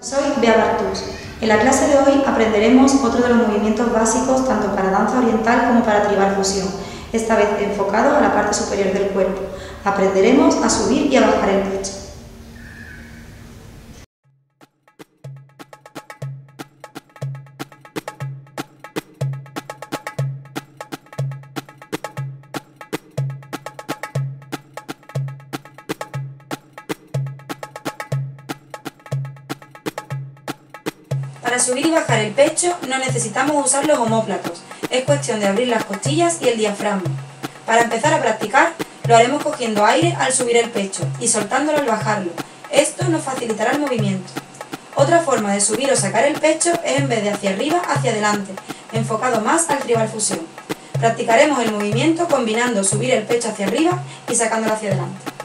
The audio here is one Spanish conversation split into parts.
Soy Bea Bartús. En la clase de hoy aprenderemos otro de los movimientos básicos tanto para danza oriental como para tribal fusión, esta vez enfocado a la parte superior del cuerpo. Aprenderemos a subir y a bajar el pecho. Para subir y bajar el pecho no necesitamos usar los omóplatos, es cuestión de abrir las costillas y el diafragma. Para empezar a practicar, lo haremos cogiendo aire al subir el pecho y soltándolo al bajarlo. Esto nos facilitará el movimiento. Otra forma de subir o sacar el pecho es en vez de hacia arriba, hacia adelante, enfocado más al tribal fusión. Practicaremos el movimiento combinando subir el pecho hacia arriba y sacándolo hacia adelante.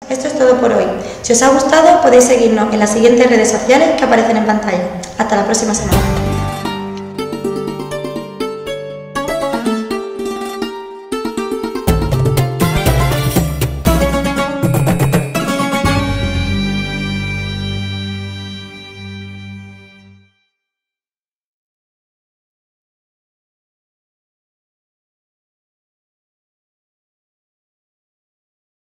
Esto es todo por hoy. Si os ha gustado podéis seguirnos en las siguientes redes sociales que aparecen en pantalla. Hasta la próxima semana.